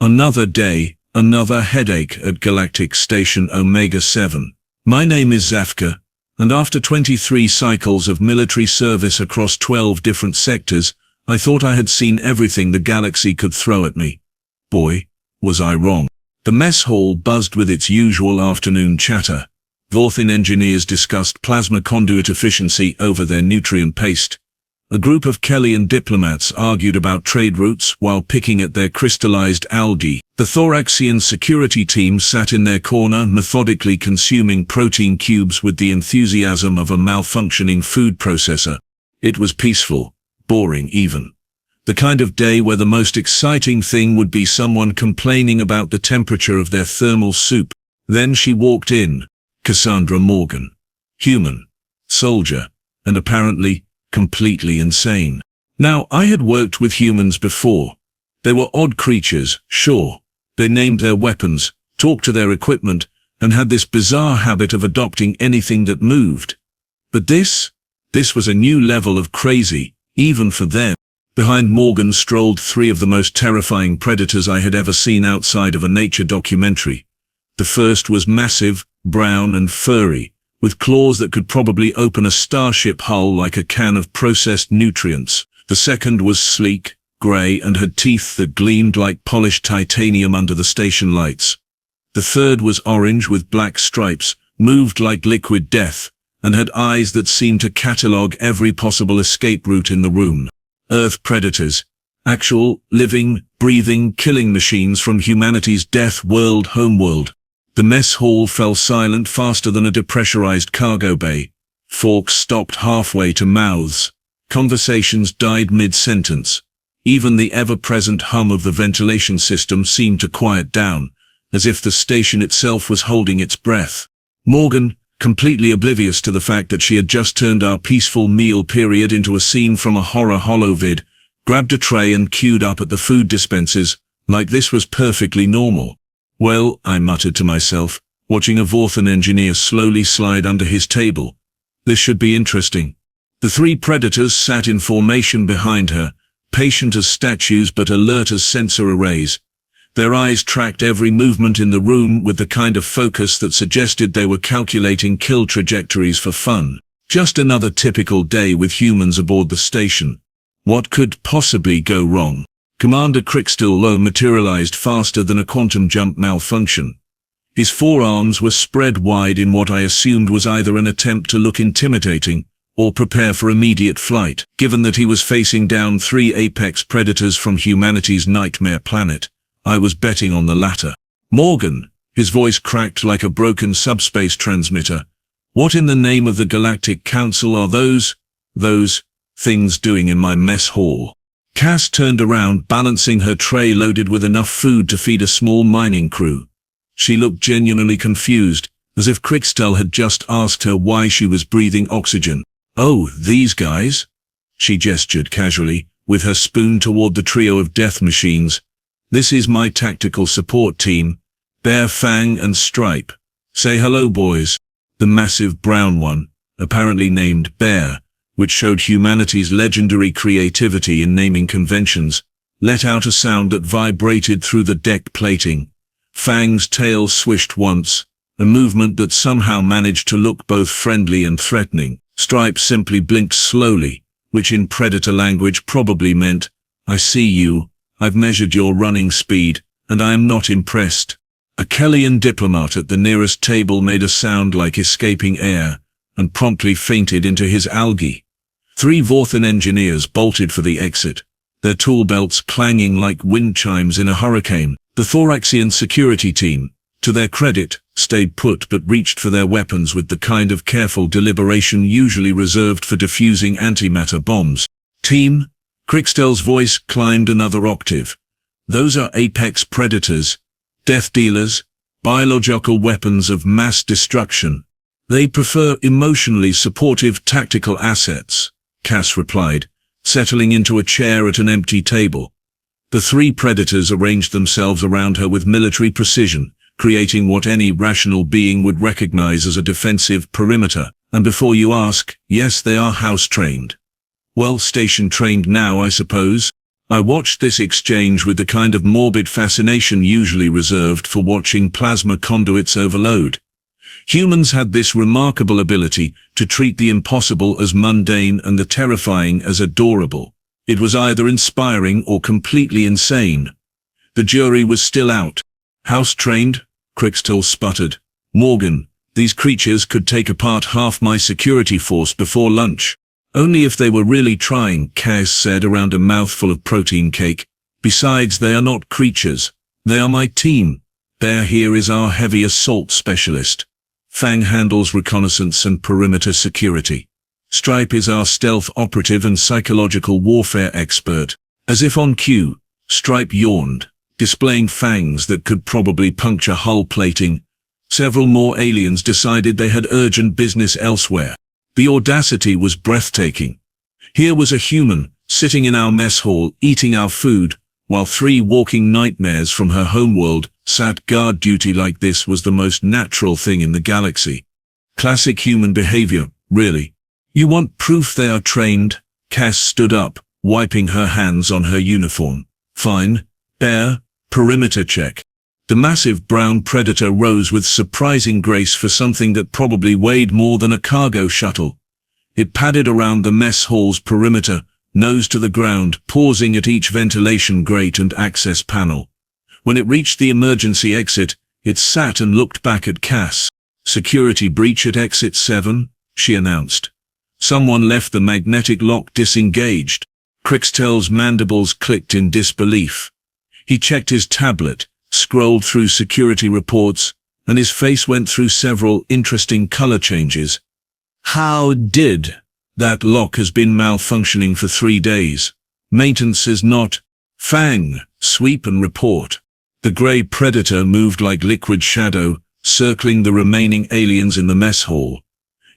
Another day, another headache at Galactic Station Omega-7. My name is Zeph'ka, and after 23 cycles of military service across 12 different sectors, I thought I had seen everything the galaxy could throw at me. Boy, was I wrong. The mess hall buzzed with its usual afternoon chatter. Vorthin engineers discussed plasma conduit efficiency over their nutrient paste. A group of Kellyan diplomats argued about trade routes while picking at their crystallized algae. The Thoraxian security team sat in their corner methodically consuming protein cubes with the enthusiasm of a malfunctioning food processor. It was peaceful, boring even. The kind of day where the most exciting thing would be someone complaining about the temperature of their thermal soup. Then she walked in, Cassandra Morgan. Human, soldier, and apparently completely insane. Now, I had worked with humans before. They were odd creatures, sure. They named their weapons, talked to their equipment, and had this bizarre habit of adopting anything that moved. But this was a new level of crazy, even for them. Behind Morgan strolled three of the most terrifying predators I had ever seen outside of a nature documentary. The first was massive, brown and furry, with claws that could probably open a starship hull like a can of processed nutrients. The second was sleek, grey, and had teeth that gleamed like polished titanium under the station lights. The third was orange with black stripes, moved like liquid death, and had eyes that seemed to catalogue every possible escape route in the room. Earth predators. Actual, living, breathing, killing machines from humanity's death world homeworld. The mess hall fell silent faster than a depressurized cargo bay. Forks stopped halfway to mouths. Conversations died mid-sentence. Even the ever-present hum of the ventilation system seemed to quiet down, as if the station itself was holding its breath. Morgan, completely oblivious to the fact that she had just turned our peaceful meal period into a scene from a horror holovid, grabbed a tray and queued up at the food dispensers, like this was perfectly normal. Well, I muttered to myself, watching a Vorthin engineer slowly slide under his table. This should be interesting. The three predators sat in formation behind her, patient as statues but alert as sensor arrays. Their eyes tracked every movement in the room with the kind of focus that suggested they were calculating kill trajectories for fun. Just another typical day with humans aboard the station. What could possibly go wrong? Commander Crickstill materialized faster than a quantum jump malfunction. His forearms were spread wide in what I assumed was either an attempt to look intimidating or prepare for immediate flight. Given that he was facing down three apex predators from humanity's nightmare planet, I was betting on the latter. Morgan, his voice cracked like a broken subspace transmitter. What in the name of the Galactic Council are those things doing in my mess hall? Cass turned around, balancing her tray loaded with enough food to feed a small mining crew. She looked genuinely confused, as if Crickstill had just asked her why she was breathing oxygen. Oh, these guys? She gestured casually, with her spoon toward the trio of death machines. This is my tactical support team, Bear, Fang, and Stripe. Say hello, boys. The massive brown one, apparently named Bear, which showed humanity's legendary creativity in naming conventions, let out a sound that vibrated through the deck plating. Fang's tail swished once, a movement that somehow managed to look both friendly and threatening. Stripe simply blinked slowly, which in predator language probably meant, I see you, I've measured your running speed, and I am not impressed. A Kellyan diplomat at the nearest table made a sound like escaping air, and promptly fainted into his algae. Three Vorthin engineers bolted for the exit, their tool belts clanging like wind chimes in a hurricane. The Thoraxian security team, to their credit, stayed put but reached for their weapons with the kind of careful deliberation usually reserved for defusing antimatter bombs. Team, Crickstill's voice climbed another octave. Those are apex predators, death dealers, biological weapons of mass destruction. They prefer emotionally supportive tactical assets, Cass replied, settling into a chair at an empty table. The three predators arranged themselves around her with military precision, creating what any rational being would recognize as a defensive perimeter. And before you ask, yes, they are house-trained. Well, station-trained now, I suppose. I watched this exchange with the kind of morbid fascination usually reserved for watching plasma conduits overload. Humans had this remarkable ability to treat the impossible as mundane and the terrifying as adorable. It was either inspiring or completely insane. The jury was still out. House-trained? Crichton sputtered. Morgan, these creatures could take apart half my security force before lunch. Only if they were really trying, Cass said around a mouthful of protein cake. Besides, they are not creatures. They are my team. Bear here is our heavy assault specialist. Fang handles reconnaissance and perimeter security. Stripe is our stealth operative and psychological warfare expert. As if on cue, Stripe yawned, displaying fangs that could probably puncture hull plating. Several more aliens decided they had urgent business elsewhere. The audacity was breathtaking. Here was a human, sitting in our mess hall, eating our food, while 3 walking nightmares from her homeworld sat guard duty like this was the most natural thing in the galaxy. Classic human behavior, really. You want proof they are trained? Cass stood up, wiping her hands on her uniform. Fine. Bear, perimeter check. The massive brown predator rose with surprising grace for something that probably weighed more than a cargo shuttle. It padded around the mess hall's perimeter, nose to the ground, pausing at each ventilation grate and access panel. When it reached the emergency exit, it sat and looked back at Cass. Security breach at exit 7, she announced. Someone left the magnetic lock disengaged. Crichton's mandibles clicked in disbelief. He checked his tablet, scrolled through security reports, and his face went through several interesting color changes. How did? That lock has been malfunctioning for 3 days. Maintenance is not. Fang, sweep and report. The grey predator moved like liquid shadow, circling the remaining aliens in the mess hall.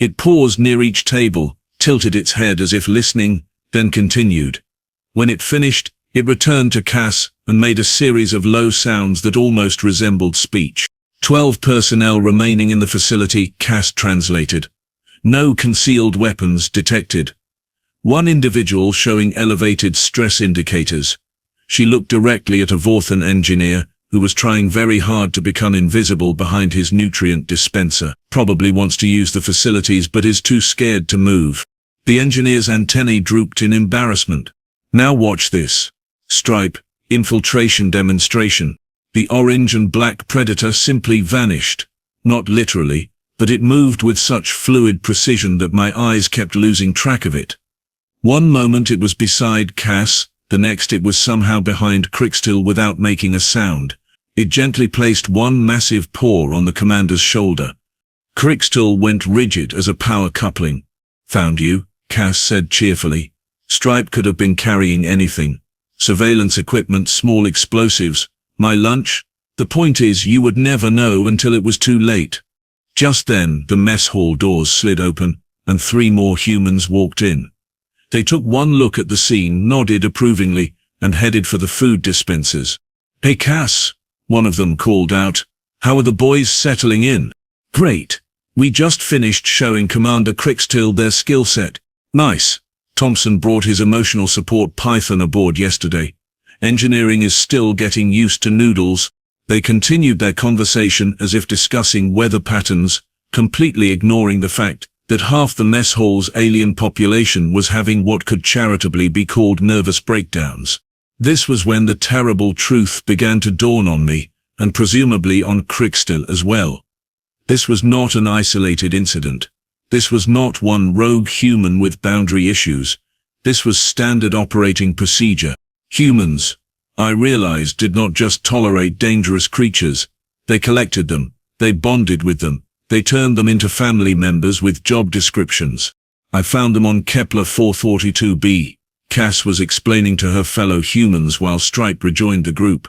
It paused near each table, tilted its head as if listening, then continued. When it finished, it returned to Cass and made a series of low sounds that almost resembled speech. 12 personnel remaining in the facility, Cass translated. No concealed weapons detected. One individual showing elevated stress indicators. She looked directly at a Vorthan engineer, who was trying very hard to become invisible behind his nutrient dispenser. Probably wants to use the facilities but is too scared to move. The engineer's antennae drooped in embarrassment. Now watch this. Stripe, infiltration demonstration. The orange and black predator simply vanished. Not literally, but it moved with such fluid precision that my eyes kept losing track of it. One moment it was beside Cass, the next it was somehow behind Crichton without making a sound. It gently placed one massive paw on the commander's shoulder. Crichton went rigid as a power coupling. Found you, Cass said cheerfully. Stripe could have been carrying anything. Surveillance equipment, small explosives. My lunch? The point is, you would never know until it was too late. Just then, the mess hall doors slid open, and 3 more humans walked in. They took one look at the scene, nodded approvingly, and headed for the food dispensers. Hey Cass, one of them called out. How are the boys settling in? Great. We just finished showing Commander Crichton their skill set. Nice. Thompson brought his emotional support Python aboard yesterday. Engineering is still getting used to noodles. They continued their conversation as if discussing weather patterns, completely ignoring the fact that half the mess hall's alien population was having what could charitably be called nervous breakdowns. This was when the terrible truth began to dawn on me, and presumably on Crichton as well. This was not an isolated incident. This was not one rogue human with boundary issues. This was standard operating procedure. Humans, I realized, did not just tolerate dangerous creatures. They collected them. They bonded with them. They turned them into family members with job descriptions. I found them on Kepler 442b. Cass was explaining to her fellow humans while Stripe rejoined the group.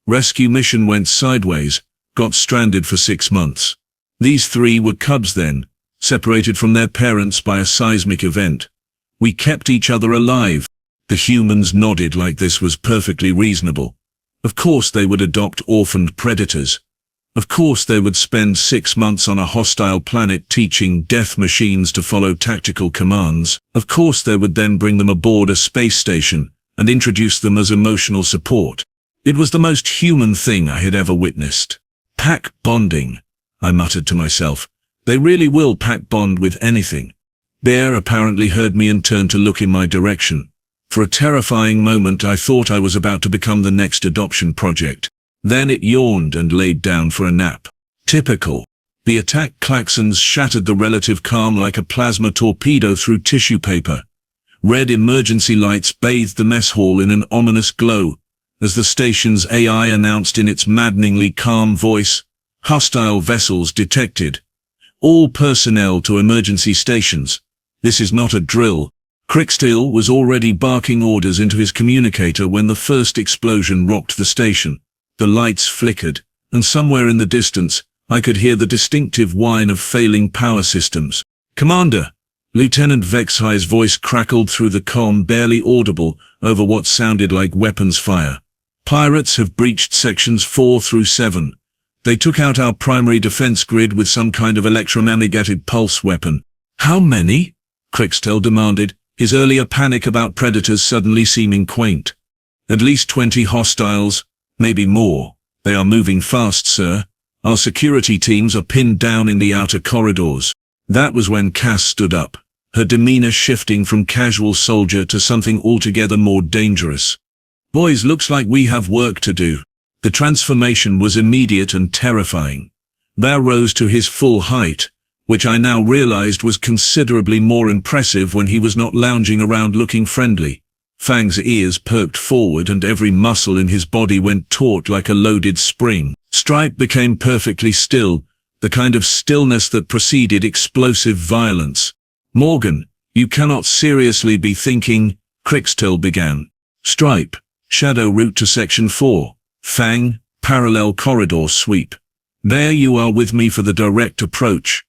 Rescue mission went sideways, got stranded for 6 months. These 3 were cubs then, separated from their parents by a seismic event. We kept each other alive. The humans nodded like this was perfectly reasonable. Of course they would adopt orphaned predators. Of course they would spend 6 months on a hostile planet teaching death machines to follow tactical commands. Of course they would then bring them aboard a space station and introduced them as emotional support. It was the most human thing I had ever witnessed. Pack bonding, I muttered to myself. They really will pack bond with anything. Bear apparently heard me and turned to look in my direction. For a terrifying moment I thought I was about to become the next adoption project. Then it yawned and laid down for a nap. Typical. The attack klaxons shattered the relative calm like a plasma torpedo through tissue paper. Red emergency lights bathed the mess hall in an ominous glow, as the station's AI announced in its maddeningly calm voice, "Hostile vessels detected. All personnel to emergency stations. This is not a drill." Crickstill was already barking orders into his communicator when the first explosion rocked the station. The lights flickered, and somewhere in the distance, I could hear the distinctive whine of failing power systems. "Commander!" Lieutenant Vexhi's voice crackled through the comm, barely audible over what sounded like weapons fire. "Pirates have breached sections 4 through 7. They took out our primary defense grid with some kind of electromagnetic pulse weapon." "How many?" Crickstill demanded, his earlier panic about predators suddenly seeming quaint. "At least 20 hostiles, maybe more. They are moving fast, sir. Our security teams are pinned down in the outer corridors." That was when Cass stood up, her demeanor shifting from casual soldier to something altogether more dangerous. "Boys, looks like we have work to do." The transformation was immediate and terrifying. Bear rose to his full height, which I now realized was considerably more impressive when he was not lounging around looking friendly. Fang's ears perked forward and every muscle in his body went taut like a loaded spring. Stripe became perfectly still, the kind of stillness that preceded explosive violence. "Morgan, you cannot seriously be thinking," Crickstill began. "Stripe, shadow route to Section 4. Fang, parallel corridor sweep. There you are with me for the direct approach."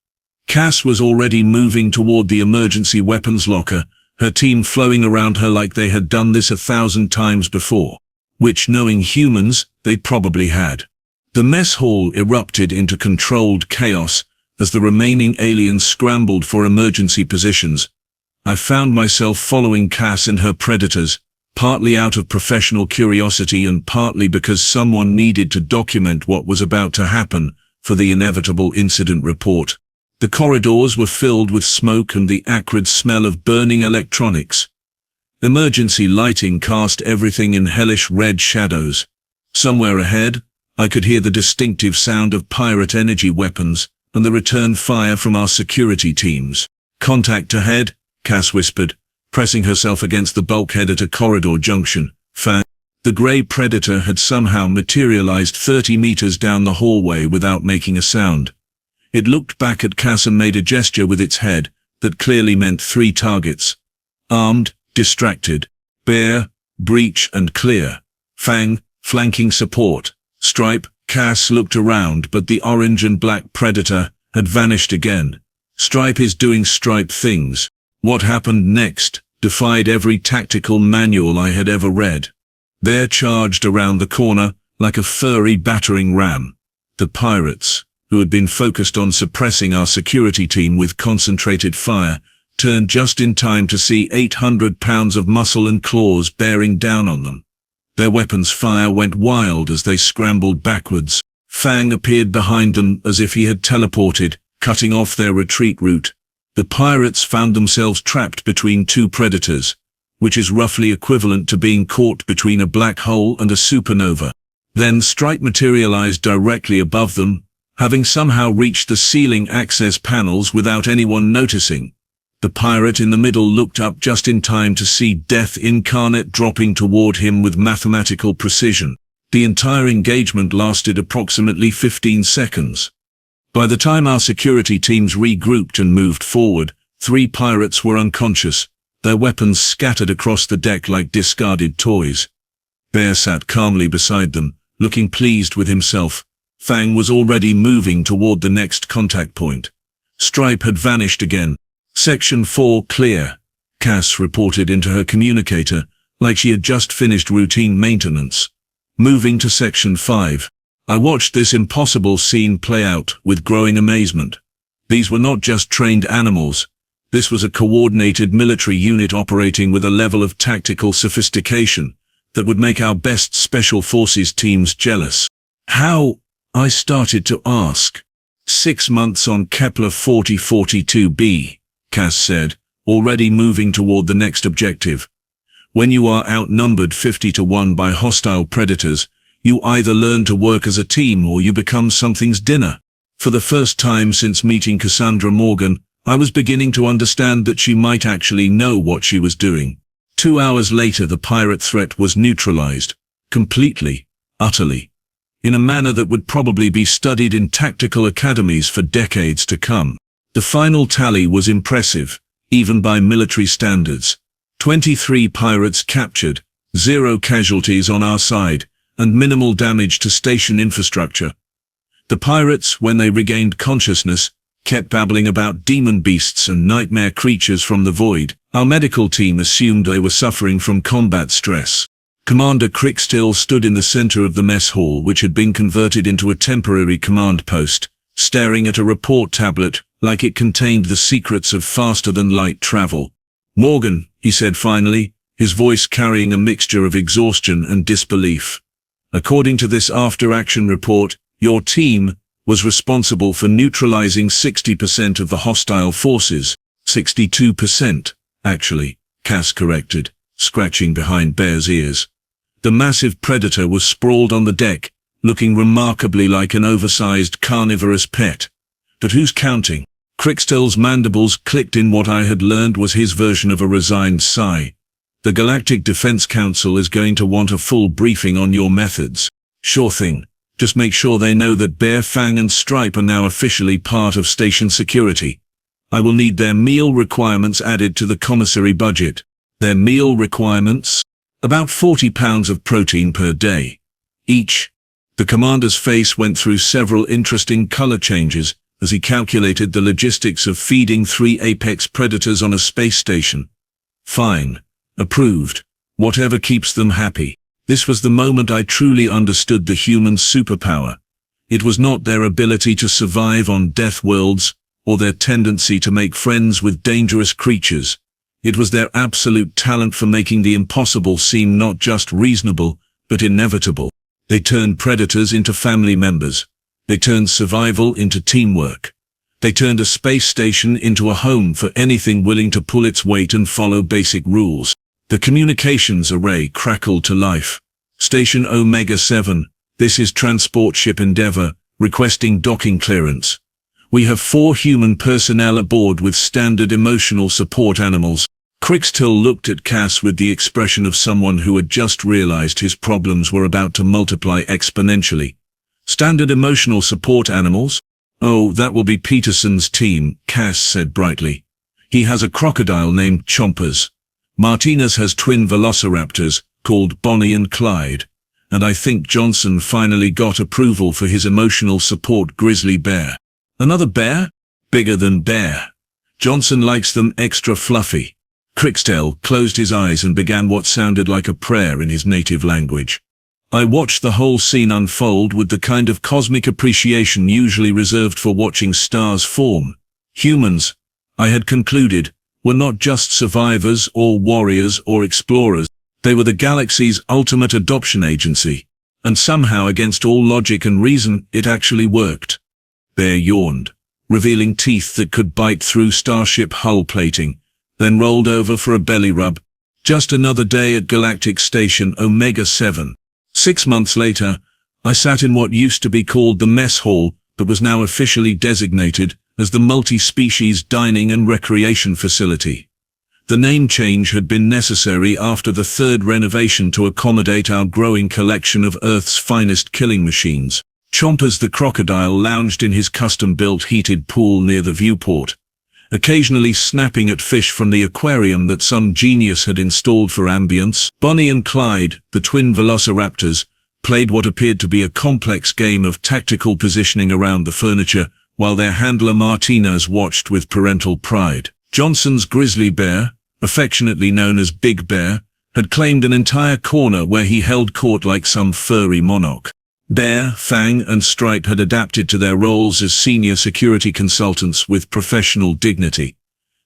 Cass was already moving toward the emergency weapons locker, her team flowing around her like they had done this 1,000 times before. Which, knowing humans, they probably had. The mess hall erupted into controlled chaos as the remaining aliens scrambled for emergency positions. I found myself following Cass and her predators, partly out of professional curiosity and partly because someone needed to document what was about to happen for the inevitable incident report. The corridors were filled with smoke and the acrid smell of burning electronics. Emergency lighting cast everything in hellish red shadows. Somewhere ahead, I could hear the distinctive sound of pirate energy weapons and the return fire from our security teams. "Contact ahead," Cass whispered, pressing herself against the bulkhead at a corridor junction. Fang. The grey predator had somehow materialized 30 meters down the hallway without making a sound. It looked back at Cass and made a gesture with its head that clearly meant 3 targets. Armed, distracted. Bear, breach and clear. Fang, flanking support. Stripe. Cass looked around, but the orange and black predator had vanished again. Stripe is doing Stripe things. What happened next defied every tactical manual I had ever read. There charged around the corner, like a furry battering ram, the pirates, who had been focused on suppressing our security team with concentrated fire, turned just in time to see 800 pounds of muscle and claws bearing down on them. Their weapons fire went wild as they scrambled backwards. Fang appeared behind them as if he had teleported, cutting off their retreat route. The pirates found themselves trapped between 2 predators, which is roughly equivalent to being caught between a black hole and a supernova. Then Stripe materialized directly above them, having somehow reached the ceiling access panels without anyone noticing. The pirate in the middle looked up just in time to see death incarnate dropping toward him with mathematical precision. The entire engagement lasted approximately 15 seconds. By the time our security teams regrouped and moved forward, 3 pirates were unconscious, their weapons scattered across the deck like discarded toys. Bear sat calmly beside them, looking pleased with himself. Fang was already moving toward the next contact point. Stripe had vanished again. "Section 4 clear," Cass reported into her communicator, like she had just finished routine maintenance. Moving to Section 5. I watched this impossible scene play out with growing amazement. These were not just trained animals. This was a coordinated military unit operating with a level of tactical sophistication that would make our best special forces teams jealous. How? I started to ask. 6 months on Kepler 4042b, Cass said, already moving toward the next objective. When you are outnumbered 50-1 by hostile predators, you either learn to work as a team or you become something's dinner. For the first time since meeting Cassandra Morgan, I was beginning to understand that she might actually know what she was doing. 2 hours later, the pirate threat was neutralized. Completely. Utterly. In a manner that would probably be studied in tactical academies for decades to come. The final tally was impressive, even by military standards. 23 pirates captured, 0 casualties on our side, and minimal damage to station infrastructure. The pirates, when they regained consciousness, kept babbling about demon beasts and nightmare creatures from the void. Our medical team assumed they were suffering from combat stress. Commander Crickstill stood in the center of the mess hall, which had been converted into a temporary command post, staring at a report tablet like it contained the secrets of faster-than-light travel. "Morgan," he said finally, his voice carrying a mixture of exhaustion and disbelief. "According to this after-action report, your team was responsible for neutralizing 60% of the hostile forces." 62%, actually, Cass corrected, scratching behind Bear's ears. The massive predator was sprawled on the deck, looking remarkably like an oversized carnivorous pet. But who's counting? Crickstill's mandibles clicked in what I had learned was his version of a resigned sigh. "The Galactic Defense Council is going to want a full briefing on your methods." "Sure thing. Just make sure they know that Bear, Fang and Stripe are now officially part of station security. I will need their meal requirements added to the commissary budget." "Their meal requirements?" "About 40 pounds of protein per day. Each." The commander's face went through several interesting color changes as he calculated the logistics of feeding 3 apex predators on a space station. "Fine. Approved. Whatever keeps them happy." This was the moment I truly understood the human superpower. It was not their ability to survive on death worlds, or their tendency to make friends with dangerous creatures. It was their absolute talent for making the impossible seem not just reasonable, but inevitable. They turned predators into family members. They turned survival into teamwork. They turned a space station into a home for anything willing to pull its weight and follow basic rules. The communications array crackled to life. "Station Omega-7, this is Transport Ship Endeavour, requesting docking clearance. We have 4 human personnel aboard with standard emotional support animals." Crickstill looked at Cass with the expression of someone who had just realized his problems were about to multiply exponentially. "Standard emotional support animals? Oh, that will be Peterson's team," Cass said brightly. "He has a crocodile named Chompers. Martinez has twin velociraptors, called Bonnie and Clyde. And I think Johnson finally got approval for his emotional support grizzly bear." "Another bear? Bigger than bear. Johnson likes them extra fluffy." Crickstill closed his eyes and began what sounded like a prayer in his native language. I watched the whole scene unfold with the kind of cosmic appreciation usually reserved for watching stars form. Humans, I had concluded, were not just survivors or warriors or explorers. They were the galaxy's ultimate adoption agency. And somehow, against all logic and reason, it actually worked. Bear yawned, revealing teeth that could bite through starship hull plating, then rolled over for a belly rub. Just another day at Galactic Station Omega-7. 6 months later, I sat in what used to be called the mess hall, but was now officially designated as the multi-species dining and recreation facility. The name change had been necessary after the 3rd renovation to accommodate our growing collection of Earth's finest killing machines. Chompers the crocodile lounged in his custom-built heated pool near the viewport, occasionally snapping at fish from the aquarium that some genius had installed for ambience. Bonnie and Clyde, the twin velociraptors, played what appeared to be a complex game of tactical positioning around the furniture, while their handler Martinez watched with parental pride. Johnson's grizzly bear, affectionately known as Big Bear, had claimed an entire corner where he held court like some furry monarch. Bear, Fang and Stripe had adapted to their roles as senior security consultants with professional dignity.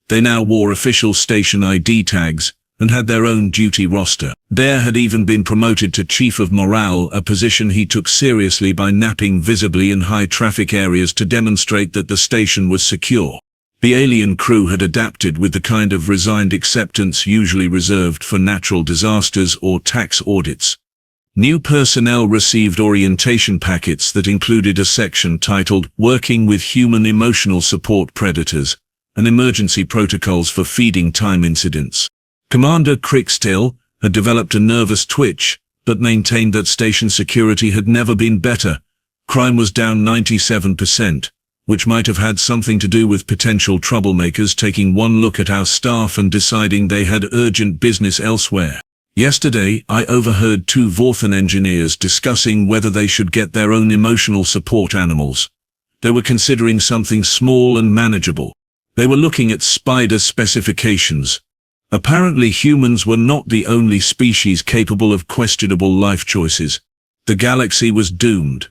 They now wore official station ID tags and had their own duty roster. Dare had even been promoted to Chief of Morale, a position he took seriously by napping visibly in high-traffic areas to demonstrate that the station was secure. The alien crew had adapted with the kind of resigned acceptance usually reserved for natural disasters or tax audits. New personnel received orientation packets that included a section titled Working with Human Emotional Support Predators and Emergency Protocols for Feeding Time Incidents. Commander Crickstill had developed a nervous twitch, but maintained that station security had never been better. Crime was down 97%, which might have had something to do with potential troublemakers taking one look at our staff and deciding they had urgent business elsewhere. Yesterday, I overheard two Vorthan engineers discussing whether they should get their own emotional support animals. They were considering something small and manageable. They were looking at spider specifications. Apparently humans were not the only species capable of questionable life choices. The galaxy was doomed.